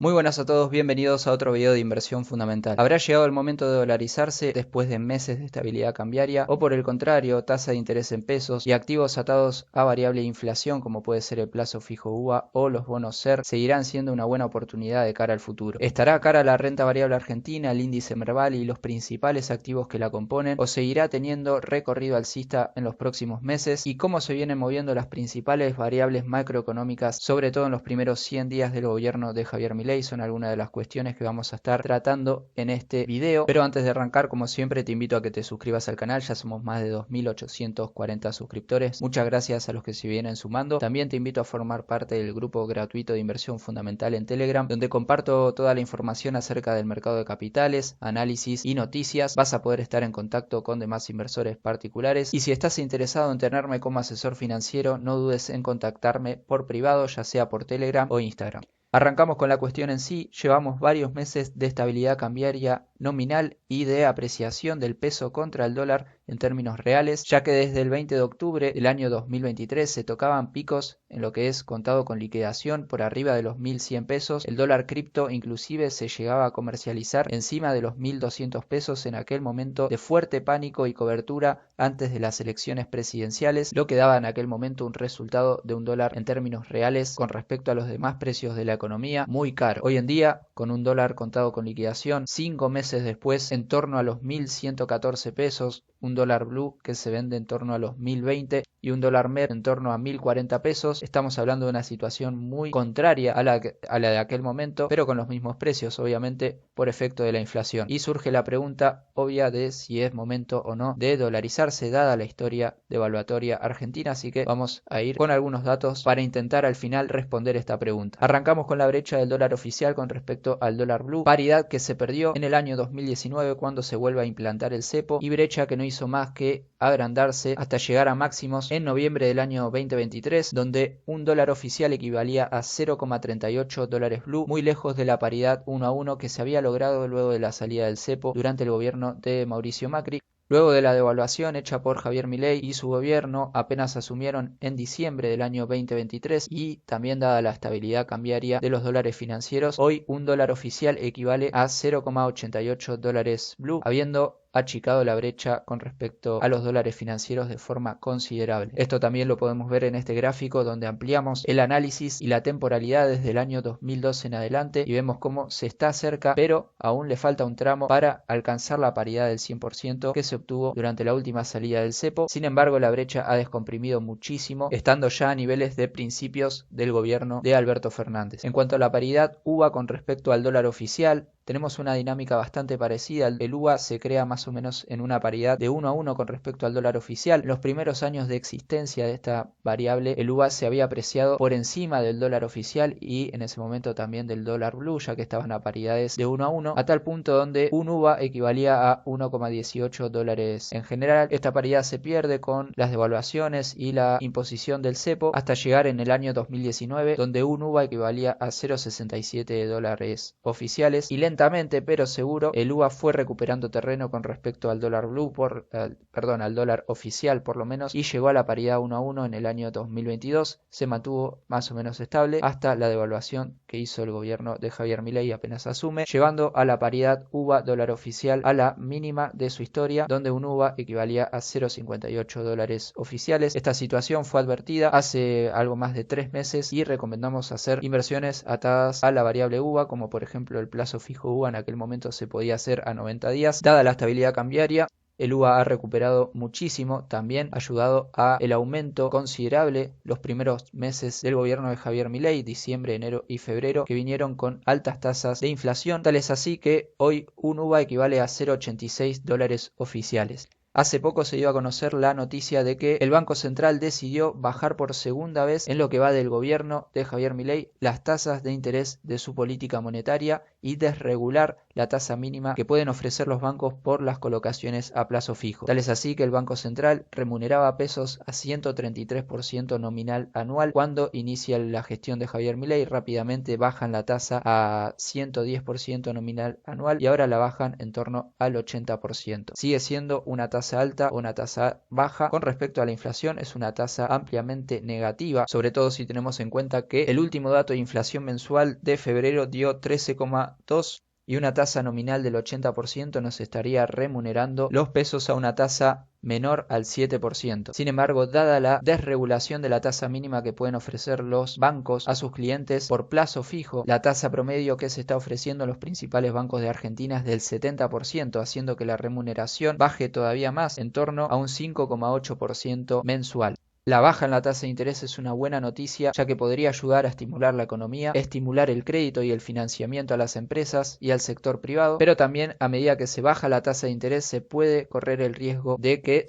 Muy buenas a todos, bienvenidos a otro video de inversión fundamental. ¿Habrá llegado el momento de dolarizarse después de meses de estabilidad cambiaria? ¿O por el contrario, tasa de interés en pesos y activos atados a variable inflación como puede ser el plazo fijo UVA o los bonos SER seguirán siendo una buena oportunidad de cara al futuro? ¿Estará cara la renta variable argentina, el índice Merval y los principales activos que la componen? ¿O seguirá teniendo recorrido alcista en los próximos meses? ¿Y cómo se vienen moviendo las principales variables macroeconómicas, sobre todo en los primeros 100 días del gobierno de Javier Milei? Son algunas de las cuestiones que vamos a estar tratando en este video, pero antes de arrancar, como siempre, te invito a que te suscribas al canal. Ya somos más de 2840 suscriptores. Muchas gracias a los que se vienen sumando. También te invito a formar parte del grupo gratuito de inversión fundamental en Telegram, donde comparto toda la información acerca del mercado de capitales, análisis y noticias. Vas a poder estar en contacto con demás inversores particulares, y si estás interesado en tenerme como asesor financiero, no dudes en contactarme por privado, ya sea por Telegram o Instagram. Arrancamos con la cuestión en sí. Llevamos varios meses de estabilidad cambiaria nominal y de apreciación del peso contra el dólar en términos reales, ya que desde el 20 de octubre del año 2023 se tocaban picos en lo que es contado con liquidación por arriba de los 1.100 pesos. El dólar cripto inclusive se llegaba a comercializar encima de los 1.200 pesos en aquel momento de fuerte pánico y cobertura antes de las elecciones presidenciales, lo que daba en aquel momento un resultado de un dólar en términos reales con respecto a los demás precios de la economía muy caro. Hoy en día, con un dólar contado con liquidación, 5 meses después, en torno a los 1.114 pesos, un dólar blue que se vende en torno a los 1.020 y un dólar MEP en torno a 1.040 pesos. Estamos hablando de una situación muy contraria a la de aquel momento, pero con los mismos precios, obviamente por efecto de la inflación. Y surge la pregunta obvia de si es momento o no de dolarizarse, dada la historia devaluatoria argentina, así que vamos a ir con algunos datos para intentar al final responder esta pregunta. Arrancamos con la brecha del dólar oficial con respecto al dólar blue, paridad que se perdió en el año 2019 cuando se vuelve a implantar el cepo, y brecha que no hizo más que agrandarse hasta llegar a máximos en noviembre del año 2023, donde un dólar oficial equivalía a 0,38 dólares blue, muy lejos de la paridad 1 a 1 que se había logrado luego de la salida del cepo durante el gobierno de Mauricio Macri. Luego de la devaluación hecha por Javier Milei y su gobierno, apenas asumieron en diciembre del año 2023, y también dada la estabilidad cambiaria de los dólares financieros, hoy un dólar oficial equivale a 0,88 dólares blue, habiendo achicado la brecha con respecto a los dólares financieros de forma considerable. Esto también lo podemos ver en este gráfico, donde ampliamos el análisis y la temporalidad desde el año 2012 en adelante y vemos cómo se está cerca, pero aún le falta un tramo para alcanzar la paridad del 100% que se obtuvo durante la última salida del cepo. Sin embargo, la brecha ha descomprimido muchísimo, estando ya a niveles de principios del gobierno de Alberto Fernández. En cuanto a la paridad UVA con respecto al dólar oficial, tenemos una dinámica bastante parecida. El UVA se crea más o menos en una paridad de 1 a 1 con respecto al dólar oficial. En los primeros años de existencia de esta variable, el UVA se había apreciado por encima del dólar oficial y en ese momento también del dólar blue, ya que estaban a paridades de 1 a 1, a tal punto donde un UVA equivalía a 1,18 dólares. En general, esta paridad se pierde con las devaluaciones y la imposición del cepo hasta llegar en el año 2019, donde un UVA equivalía a 0,67 dólares oficiales, y lentamente pero seguro el UVA fue recuperando terreno con respecto al dólar blue, al dólar oficial por lo menos, y llegó a la paridad 1 a 1 en el año 2022. Se mantuvo más o menos estable hasta la devaluación que hizo el gobierno de Javier Milei apenas asume, llevando a la paridad UVA dólar oficial a la mínima de su historia, donde un UVA equivalía a 0,58 dólares oficiales. Esta situación fue advertida hace algo más de 3 meses y recomendamos hacer inversiones atadas a la variable UVA, como por ejemplo el plazo fijo UVA. En aquel momento se podía hacer a 90 días. Dada la estabilidad cambiaria, el UVA ha recuperado muchísimo, también ayudado a el aumento considerable los primeros meses del gobierno de Javier Milei, diciembre, enero y febrero, que vinieron con altas tasas de inflación. Tal es así que hoy un UVA equivale a 0,86 dólares oficiales. Hace poco se dio a conocer la noticia de que el Banco Central decidió bajar por segunda vez en lo que va del gobierno de Javier Milei las tasas de interés de su política monetaria y desregular la tasa mínima que pueden ofrecer los bancos por las colocaciones a plazo fijo. Tal es así que el Banco Central remuneraba pesos a 133% nominal anual cuando inicia la gestión de Javier Milei. Rápidamente bajan la tasa a 110% nominal anual y ahora la bajan en torno al 80%. Sigue siendo una tasa tasa alta o una tasa baja. Con respecto a la inflación, es una tasa ampliamente negativa, sobre todo si tenemos en cuenta que el último dato de inflación mensual de febrero dio 13,2 y una tasa nominal del 80% nos estaría remunerando los pesos a una tasa menor al 7%. Sin embargo, dada la desregulación de la tasa mínima que pueden ofrecer los bancos a sus clientes por plazo fijo, la tasa promedio que se está ofreciendo en los principales bancos de Argentina es del 70%, haciendo que la remuneración baje todavía más, en torno a un 5,8% mensual. La baja en la tasa de interés es una buena noticia, ya que podría ayudar a estimular la economía, estimular el crédito y el financiamiento a las empresas y al sector privado, pero también a medida que se baja la tasa de interés se puede correr el riesgo de que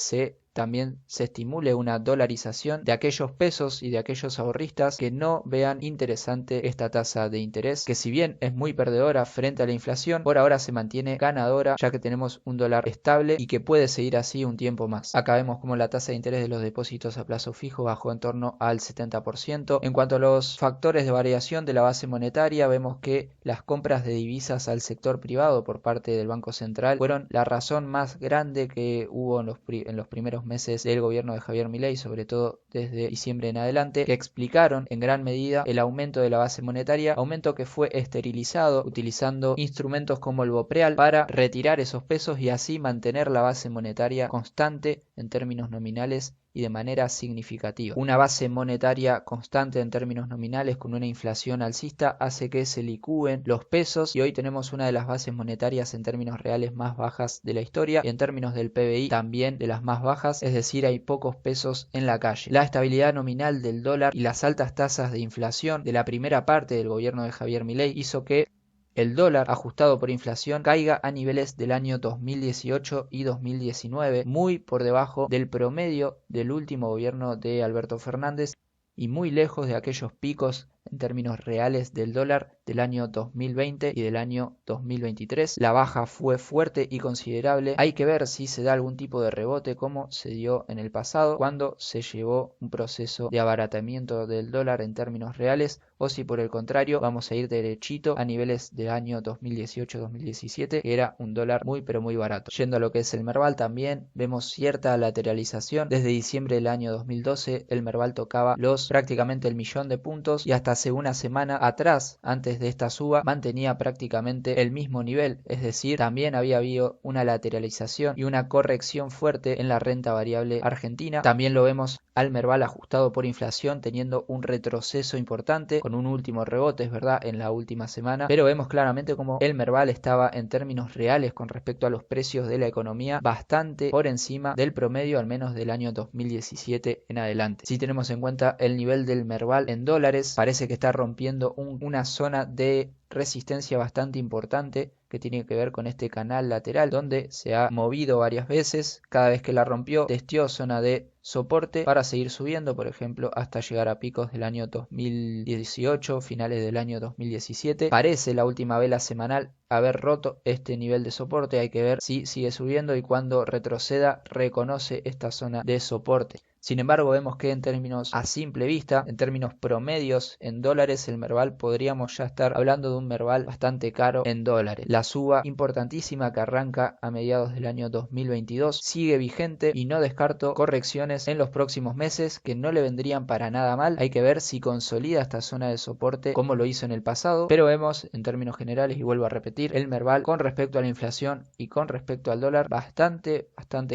también se estimule una dolarización de aquellos pesos y de aquellos ahorristas que no vean interesante esta tasa de interés, que si bien es muy perdedora frente a la inflación, por ahora se mantiene ganadora, ya que tenemos un dólar estable y que puede seguir así un tiempo más. Acá vemos como la tasa de interés de los depósitos a plazo fijo bajó en torno al 70%. En cuanto a los factores de variación de la base monetaria, vemos que las compras de divisas al sector privado por parte del Banco Central fueron la razón más grande que hubo en los primeros meses del gobierno de Javier Milei, sobre todo desde diciembre en adelante, que explicaron en gran medida el aumento de la base monetaria, aumento que fue esterilizado utilizando instrumentos como el BOPREAL para retirar esos pesos y así mantener la base monetaria constante en términos nominales y de manera significativa. Una base monetaria constante en términos nominales con una inflación alcista hace que se licúen los pesos y hoy tenemos una de las bases monetarias en términos reales más bajas de la historia y en términos del PBI también de las más bajas, es decir, hay pocos pesos en la calle. La estabilidad nominal del dólar y las altas tasas de inflación de la primera parte del gobierno de Javier Milei hizo que el dólar ajustado por inflación caiga a niveles del año 2018 y 2019, muy por debajo del promedio del último gobierno de Alberto Fernández y muy lejos de aquellos picos en términos reales del dólar del año 2020 y del año 2023. La baja fue fuerte y considerable. Hay que ver si se da algún tipo de rebote como se dio en el pasado cuando se llevó un proceso de abaratamiento del dólar en términos reales o si por el contrario vamos a ir derechito a niveles del año 2018-2017 que era un dólar muy pero muy barato. Yendo a lo que es el Merval también vemos cierta lateralización. Desde diciembre del año 2012 el Merval tocaba prácticamente el 1.000.000 de puntos y hasta hace una semana atrás, antes de esta suba, mantenía prácticamente el mismo nivel, es decir, también había habido una lateralización y una corrección fuerte en la renta variable argentina. También lo vemos al Merval ajustado por inflación teniendo un retroceso importante con un último rebote, es verdad, en la última semana, pero vemos claramente como el Merval estaba en términos reales con respecto a los precios de la economía bastante por encima del promedio al menos del año 2017 en adelante. Si tenemos en cuenta el nivel del Merval en dólares, parece que está rompiendo una zona de resistencia bastante importante que tiene que ver con este canal lateral donde se ha movido varias veces. Cada vez que la rompió testeó zona de soporte para seguir subiendo, por ejemplo hasta llegar a picos del año 2018, finales del año 2017. Parece la última vela semanal haber roto este nivel de soporte. Hay que ver si sigue subiendo y cuando retroceda reconoce esta zona de soporte. Sin embargo, vemos que en términos a simple vista, en términos promedios en dólares, el Merval podríamos ya estar hablando de un Merval bastante caro en dólares. La suba importantísima que arranca a mediados del año 2022 sigue vigente y no descarto correcciones en los próximos meses que no le vendrían para nada mal. Hay que ver si consolida esta zona de soporte como lo hizo en el pasado, pero vemos en términos generales, y vuelvo a repetir, el Merval con respecto a la inflación y con respecto al dólar bastante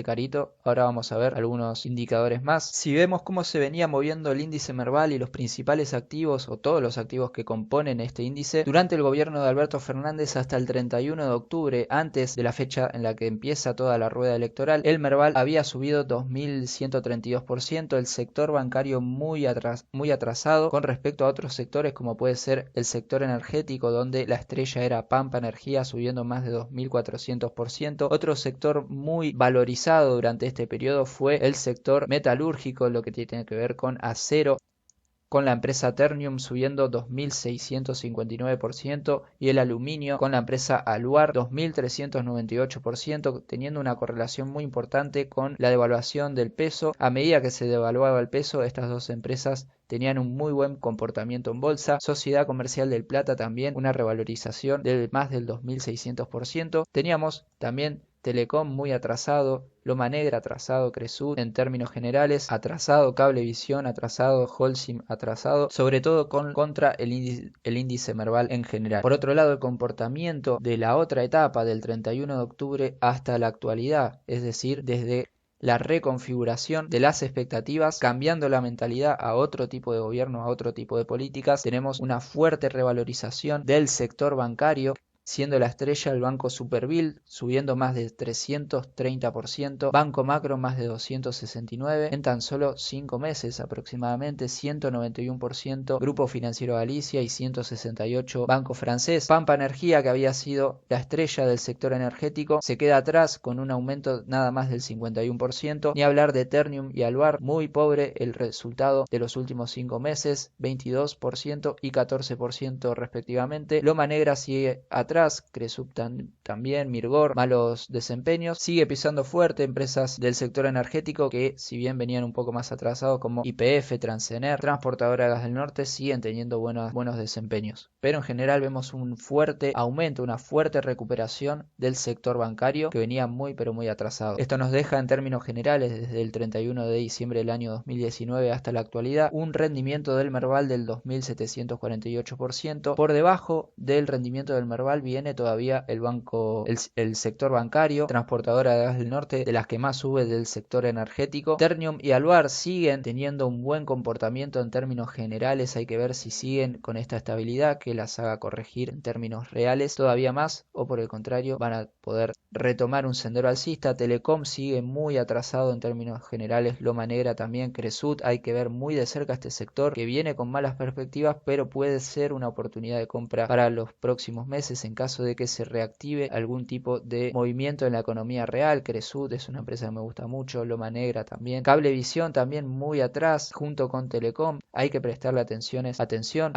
carito. Ahora vamos a ver algunos indicadores más. Si vemos cómo se venía moviendo el índice Merval y los principales activos o todos los activos que componen este índice durante el gobierno de Alberto Fernández hasta el 31 de octubre, antes de la fecha en la que empieza toda la rueda electoral, el Merval había subido 2.132%, el sector bancario muy atrasado con respecto a otros sectores como puede ser el sector energético, donde la estrella era Pampa Energía subiendo más de 2.400%. Otro sector muy valorizado durante este periodo fue el sector metalúrgico, lo que tiene que ver con acero, con la empresa Ternium subiendo 2.659% y el aluminio con la empresa Aluar 2.398%, teniendo una correlación muy importante con la devaluación del peso. A medida que se devaluaba el peso, estas dos empresas tenían un muy buen comportamiento en bolsa. Sociedad Comercial del Plata también una revalorización de más del 2.600%. Teníamos también Telecom muy atrasado, Loma Negra atrasado, Cresut en términos generales atrasado, Cablevisión atrasado, Holcim atrasado, sobre todo contra el índice Merval en general. Por otro lado, el comportamiento de la otra etapa del 31 de octubre hasta la actualidad, es decir, desde la reconfiguración de las expectativas, cambiando la mentalidad a otro tipo de gobierno, a otro tipo de políticas. Tenemos una fuerte revalorización del sector bancario, siendo la estrella el Banco Superviel, subiendo más de 330%, Banco Macro más de 269%, en tan solo 5 meses aproximadamente, 191%, Grupo Financiero Galicia y 168% Banco Francés. Pampa Energía, que había sido la estrella del sector energético, se queda atrás con un aumento nada más del 51%, ni hablar de Ternium y Alvar, muy pobre el resultado de los últimos 5 meses, 22% y 14% respectivamente. Loma Negra sigue atrás, Cresut también, Mirgor, malos desempeños. Sigue pisando fuerte empresas del sector energético que, si bien venían un poco más atrasados, como YPF, Transener, Transportadora de Gas del Norte, siguen teniendo buenos desempeños. Pero en general vemos un fuerte aumento, una fuerte recuperación del sector bancario que venía muy pero muy atrasado. Esto nos deja en términos generales desde el 31 de diciembre del año 2019 hasta la actualidad un rendimiento del Merval del 2.748%. Por debajo del rendimiento del Merval viene todavía el sector bancario, Transportadora de Gas del Norte, de las que más sube del sector energético. Ternium y Alvar siguen teniendo un buen comportamiento en términos generales. Hay que ver si siguen con esta estabilidad que las haga corregir en términos reales todavía más, o por el contrario van a poder retomar un sendero alcista. Telecom sigue muy atrasado en términos generales, Loma Negra también, Cresut. Hay que ver muy de cerca este sector que viene con malas perspectivas, pero puede ser una oportunidad de compra para los próximos meses en caso de que se reactive algún tipo de movimiento en la economía real. Cresut es una empresa que me gusta mucho, Loma Negra también. Cablevisión también muy atrás, junto con Telecom. Hay que prestarle atención a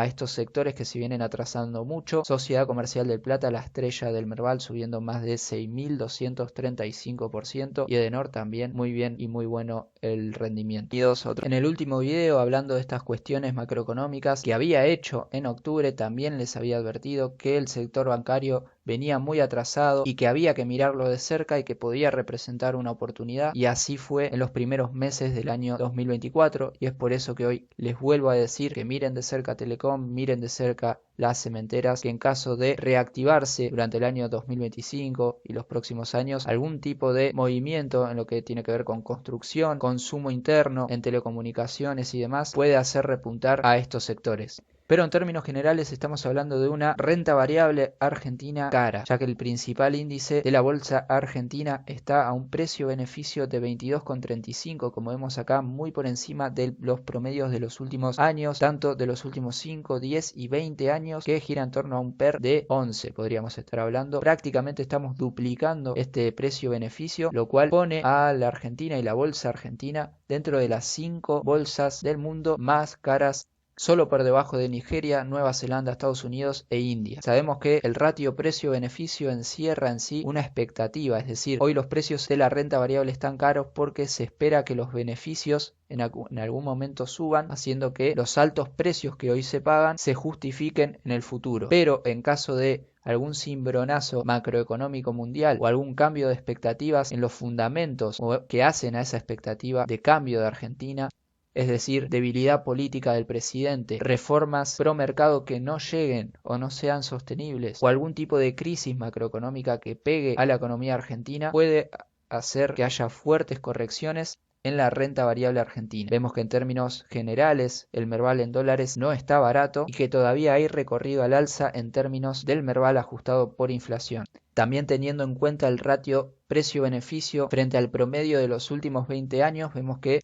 estos sectores que se vienen atrasando mucho. Sociedad Comercial del Plata, la estrella del Merval, subiendo más de 6.235%, y Edenor también muy bien y muy bueno el rendimiento. En el último video, hablando de estas cuestiones macroeconómicas que había hecho en octubre, también les había advertido que el sector bancario venía muy atrasado y que había que mirarlo de cerca y que podía representar una oportunidad, y así fue en los primeros meses del año 2024, y es por eso que hoy les vuelvo a decir que miren de cerca Telecom, miren de cerca las cementeras, que en caso de reactivarse durante el año 2025 y los próximos años algún tipo de movimiento en lo que tiene que ver con construcción, consumo interno, en telecomunicaciones y demás, puede hacer repuntar a estos sectores. Pero en términos generales estamos hablando de una renta variable argentina cara, ya que el principal índice de la bolsa argentina está a un precio-beneficio de 22,35, como vemos acá, muy por encima de los promedios de los últimos años, tanto de los últimos 5, 10 y 20 años, que gira en torno a un PER de 11, podríamos estar hablando. Prácticamente estamos duplicando este precio-beneficio, lo cual pone a la Argentina y la bolsa argentina dentro de las 5 bolsas del mundo más caras, solo por debajo de Nigeria, Nueva Zelanda, Estados Unidos e India. Sabemos que el ratio precio-beneficio encierra en sí una expectativa, es decir, hoy los precios de la renta variable están caros porque se espera que los beneficios en algún momento suban, haciendo que los altos precios que hoy se pagan se justifiquen en el futuro. Pero en caso de algún cimbronazo macroeconómico mundial o algún cambio de expectativas en los fundamentos que hacen a esa expectativa de cambio de Argentina, es decir, debilidad política del presidente, reformas pro mercado que no lleguen o no sean sostenibles, o algún tipo de crisis macroeconómica que pegue a la economía argentina, puede hacer que haya fuertes correcciones en la renta variable argentina. Vemos que en términos generales el Merval en dólares no está barato y que todavía hay recorrido al alza en términos del Merval ajustado por inflación. También teniendo en cuenta el ratio precio-beneficio frente al promedio de los últimos 20 años, vemos que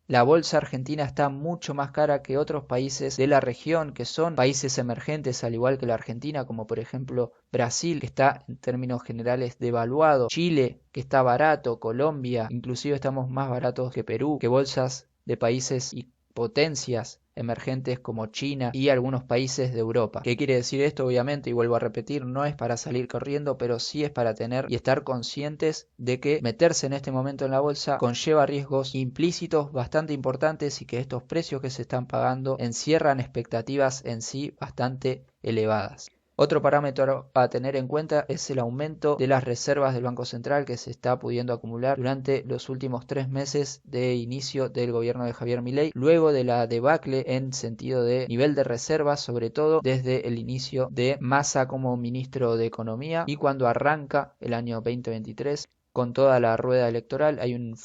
la bolsa argentina está mucho más cara que otros países de la región, que son países emergentes al igual que la Argentina, como por ejemplo Brasil, que está en términos generales devaluado, Chile, que está barato, Colombia, inclusive estamos más baratos que Perú, que bolsas de países y potencias emergentes como China y algunos países de Europa. ¿Qué quiere decir esto? Obviamente, y vuelvo a repetir, no es para salir corriendo, pero sí es para tener y estar conscientes de que meterse en este momento en la bolsa conlleva riesgos implícitos bastante importantes y que estos precios que se están pagando encierran expectativas en sí bastante elevadas. Otro parámetro a tener en cuenta es el aumento de las reservas del Banco Central que se está pudiendo acumular durante los últimos 3 meses de inicio del gobierno de Javier Milei, luego de la debacle en sentido de nivel de reservas, sobre todo desde el inicio de Massa como ministro de Economía y cuando arranca el año 2023. Con toda la rueda electoral hay una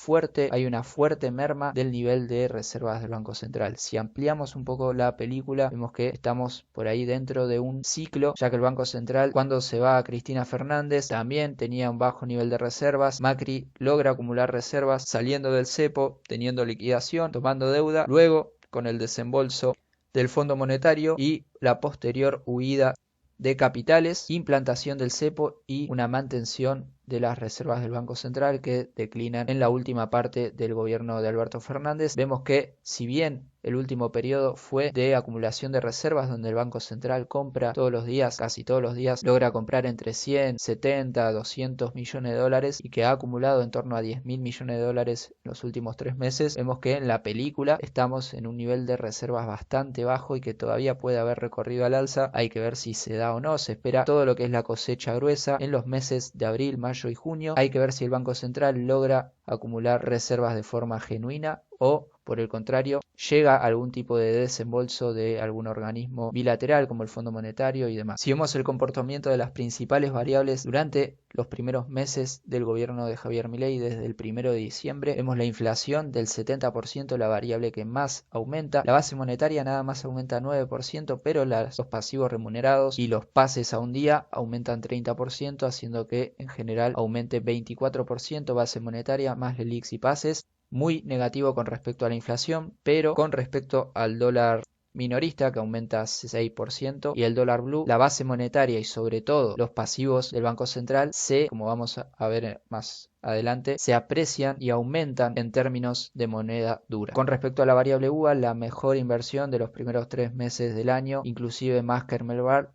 fuerte merma del nivel de reservas del Banco Central. Si ampliamos un poco la película, vemos que estamos por ahí dentro de un ciclo, ya que el Banco Central, cuando se va a Cristina Fernández, también tenía un bajo nivel de reservas. Macri logra acumular reservas saliendo del cepo, teniendo liquidación, tomando deuda, luego con el desembolso del Fondo Monetario y la posterior huida de capitales, implantación del cepo y una mantención de las reservas del Banco Central que declinan en la última parte del gobierno de Alberto Fernández. Vemos que si bien el último periodo fue de acumulación de reservas donde el Banco Central compra todos los días, casi todos los días, logra comprar entre 100, 70, 200 millones de dólares y que ha acumulado en torno a 10.000 millones de dólares en los últimos 3 meses, vemos que en la película estamos en un nivel de reservas bastante bajo y que todavía puede haber recorrido al alza. Hay que ver si se da o no. Se espera todo lo que es la cosecha gruesa en los meses de abril, mayo y junio. Hay que ver si el Banco Central logra acumular reservas de forma genuina o, por el contrario, llega a algún tipo de desembolso de algún organismo bilateral como el Fondo Monetario y demás. Si vemos el comportamiento de las principales variables durante los primeros meses del gobierno de Javier Milei, desde el 1 de diciembre, vemos la inflación del 70%, la variable que más aumenta. La base monetaria nada más aumenta 9%, pero los pasivos remunerados y los pases a un día aumentan 30%, haciendo que en general aumente 24% base monetaria más LELIQs y pases. Muy negativo con respecto a la inflación, pero con respecto al dólar minorista que aumenta 6% y el dólar blue, la base monetaria y sobre todo los pasivos del Banco Central como vamos a ver más adelante, se aprecian y aumentan en términos de moneda dura. Con respecto a la variable UVA, la mejor inversión de los primeros 3 meses del año, inclusive más que el Merval,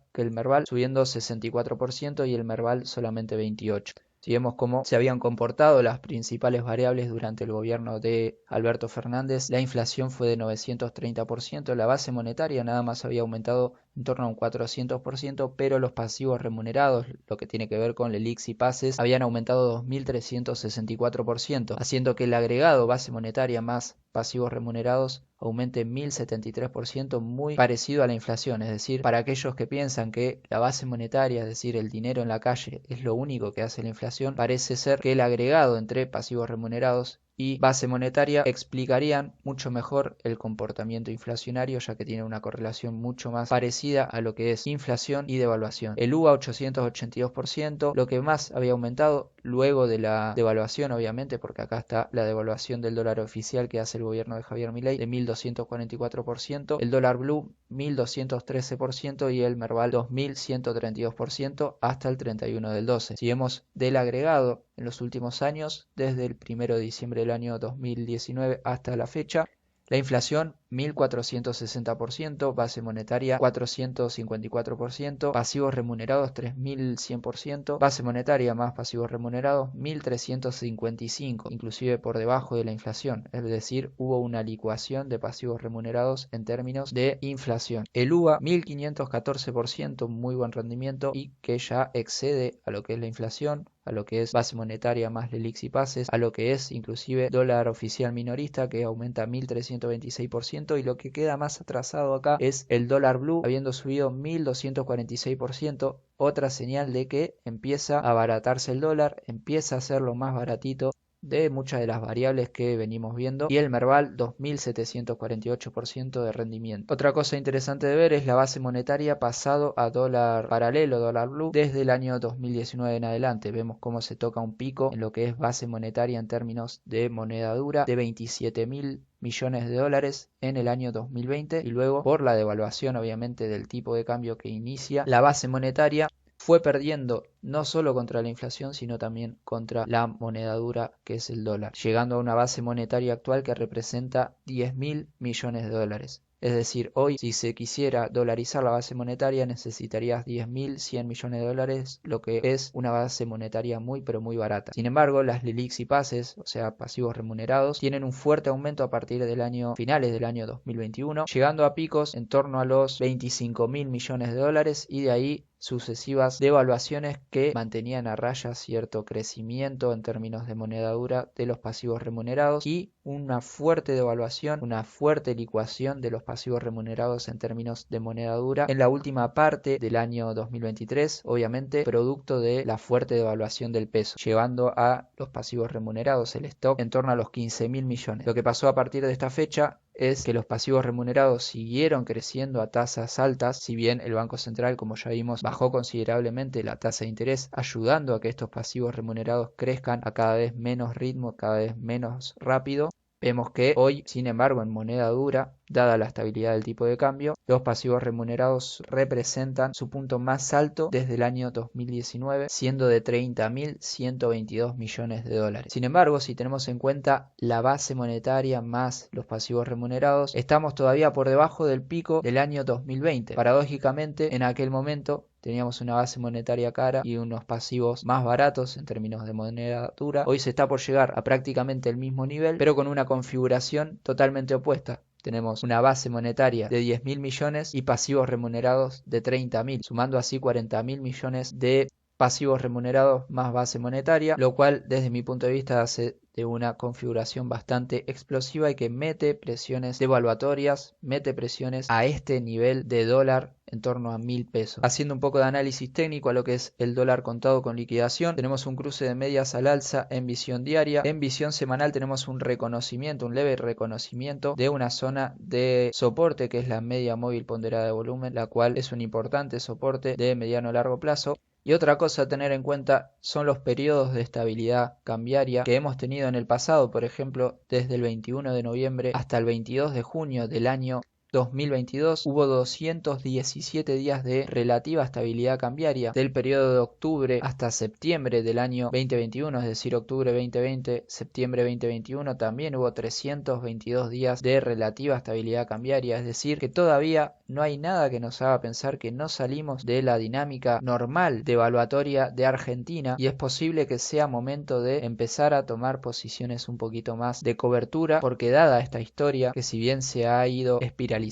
subiendo 64% y el Merval solamente 28%. Si vemos cómo se habían comportado las principales variables durante el gobierno de Alberto Fernández, la inflación fue de 930%, la base monetaria nada más había aumentado en torno a un 400%, pero los pasivos remunerados, lo que tiene que ver con LELIQs y pases, habían aumentado 2.364%, haciendo que el agregado base monetaria más pasivos remunerados aumente 1.073%, muy parecido a la inflación. Es decir, para aquellos que piensan que la base monetaria, es decir, el dinero en la calle, es lo único que hace la inflación, parece ser que el agregado entre pasivos remunerados y base monetaria explicarían mucho mejor el comportamiento inflacionario, ya que tiene una correlación mucho más parecida a lo que es inflación y devaluación. El UVA 882%, lo que más había aumentado luego de la devaluación, obviamente, porque acá está la devaluación del dólar oficial que hace el gobierno de Javier Milei de 1.244%, el dólar blue 1.213% y el Merval 2.132% hasta el 31 del 12. Si vemos del agregado en los últimos años, desde el 1 de diciembre del año 2019 hasta la fecha, la inflación 1.460%, base monetaria 454%, pasivos remunerados 3.100%, base monetaria más pasivos remunerados 1.355%, inclusive por debajo de la inflación, es decir, hubo una licuación de pasivos remunerados en términos de inflación. El UVA 1.514%, muy buen rendimiento y que ya excede a lo que es la inflación, a lo que es base monetaria más LELIQs y pases, a lo que es inclusive dólar oficial minorista que aumenta 1.326%, y lo que queda más atrasado acá es el dólar blue habiendo subido 1.246%, otra señal de que empieza a abaratarse el dólar, empieza a ser lo más baratito de muchas de las variables que venimos viendo, y el Merval 2.748% de rendimiento. Otra cosa interesante de ver es la base monetaria pasado a dólar paralelo, dólar blue, desde el año 2019 en adelante. Vemos cómo se toca un pico en lo que es base monetaria en términos de moneda dura de 27.000 millones de dólares en el año 2020, y luego por la devaluación obviamente del tipo de cambio que inicia, la base monetaria fue perdiendo no solo contra la inflación, sino también contra la moneda dura que es el dólar, llegando a una base monetaria actual que representa 10.000 millones de dólares. Es decir, hoy si se quisiera dolarizar la base monetaria necesitarías 10.100 millones de dólares, lo que es una base monetaria muy pero muy barata. Sin embargo, las LELIQs y pases, o sea pasivos remunerados, tienen un fuerte aumento a partir del año finales del año 2021, llegando a picos en torno a los 25.000 millones de dólares, y de ahí sucesivas devaluaciones que mantenían a raya cierto crecimiento en términos de moneda dura de los pasivos remunerados y una fuerte devaluación, una fuerte licuación de los pasivos remunerados en términos de moneda dura en la última parte del año 2023, obviamente producto de la fuerte devaluación del peso, llevando a los pasivos remunerados, el stock, en torno a los 15.000 millones. Lo que pasó a partir de esta fecha es que los pasivos remunerados siguieron creciendo a tasas altas, si bien el Banco Central, como ya vimos, bajó considerablemente la tasa de interés, ayudando a que estos pasivos remunerados crezcan a cada vez menos ritmo, cada vez menos rápido. Vemos que hoy, sin embargo, en moneda dura, dada la estabilidad del tipo de cambio, los pasivos remunerados representan su punto más alto desde el año 2019, siendo de 30.122 millones de dólares. Sin embargo, si tenemos en cuenta la base monetaria más los pasivos remunerados, estamos todavía por debajo del pico del año 2020. Paradójicamente, en aquel momento teníamos una base monetaria cara y unos pasivos más baratos en términos de moneda dura. Hoy se está por llegar a prácticamente el mismo nivel, pero con una configuración totalmente opuesta. Tenemos una base monetaria de 10.000 millones y pasivos remunerados de 30.000, sumando así 40.000 millones de pasivos remunerados más base monetaria, lo cual desde mi punto de vista hace de una configuración bastante explosiva y que mete presiones devaluatorias, mete presiones a este nivel de dólar en torno a 1.000 pesos. Haciendo un poco de análisis técnico a lo que es el dólar contado con liquidación, tenemos un cruce de medias al alza en visión diaria. En visión semanal tenemos un reconocimiento, un leve reconocimiento de una zona de soporte que es la media móvil ponderada de volumen, la cual es un importante soporte de mediano a largo plazo. Y otra cosa a tener en cuenta son los periodos de estabilidad cambiaria que hemos tenido en el pasado, por ejemplo, desde el 21 de noviembre hasta el 22 de junio del año 2022 hubo 217 días de relativa estabilidad cambiaria. Del periodo de octubre hasta septiembre del año 2021, es decir, octubre 2020, septiembre 2021, también hubo 322 días de relativa estabilidad cambiaria, es decir, que todavía no hay nada que nos haga pensar que no salimos de la dinámica normal devaluatoria de Argentina y es posible que sea momento de empezar a tomar posiciones un poquito más de cobertura, porque dada esta historia, que si bien se ha ido espiralizando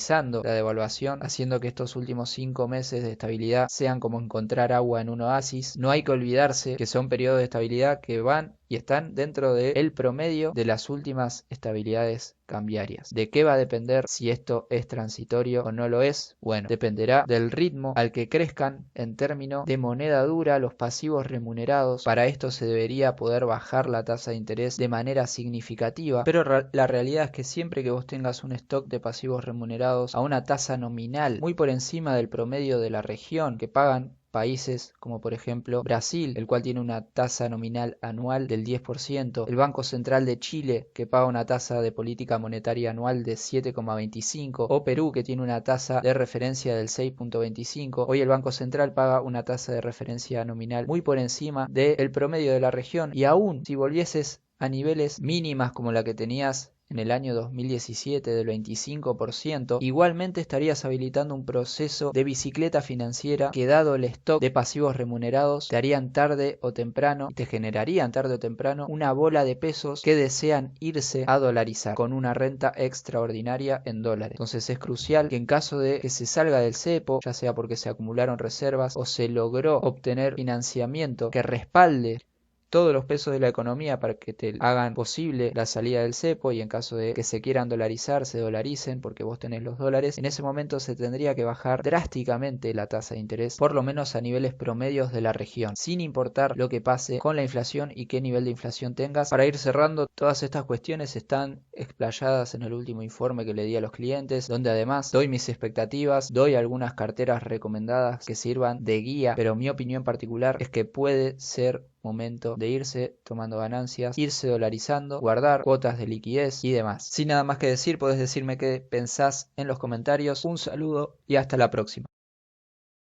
la devaluación, haciendo que estos últimos 5 meses de estabilidad sean como encontrar agua en un oasis, no hay que olvidarse que son periodos de estabilidad que van y están dentro del promedio de las últimas estabilidades cambiarias. ¿De qué va a depender si esto es transitorio o no lo es? Bueno, dependerá del ritmo al que crezcan en términos de moneda dura los pasivos remunerados. Para esto se debería poder bajar la tasa de interés de manera significativa, pero la realidad es que siempre que vos tengas un stock de pasivos remunerados a una tasa nominal muy por encima del promedio de la región que pagan países como por ejemplo Brasil, el cual tiene una tasa nominal anual del 10%, el Banco Central de Chile, que paga una tasa de política monetaria anual de 7,25%, o Perú, que tiene una tasa de referencia del 6,25%. Hoy el Banco Central paga una tasa de referencia nominal muy por encima del promedio de la región, y aún si volvieses a niveles mínimas como la que tenías en el año 2017 del 25%, igualmente estarías habilitando un proceso de bicicleta financiera que, dado el stock de pasivos remunerados, te harían tarde o temprano, te generarían tarde o temprano una bola de pesos que desean irse a dolarizar con una renta extraordinaria en dólares. Entonces es crucial que en caso de que se salga del cepo, ya sea porque se acumularon reservas o se logró obtener financiamiento que respalde todos los pesos de la economía para que te hagan posible la salida del cepo, y en caso de que se quieran dolarizar, se dolaricen porque vos tenés los dólares, en ese momento se tendría que bajar drásticamente la tasa de interés, por lo menos a niveles promedios de la región, sin importar lo que pase con la inflación y qué nivel de inflación tengas. Para ir cerrando, todas estas cuestiones están explayadas en el último informe que le di a los clientes, donde además doy mis expectativas, doy algunas carteras recomendadas que sirvan de guía, pero mi opinión particular es que puede ser momento de irse tomando ganancias, irse dolarizando, guardar cuotas de liquidez y demás. Sin nada más que decir, podés decirme qué pensás en los comentarios. Un saludo y hasta la próxima.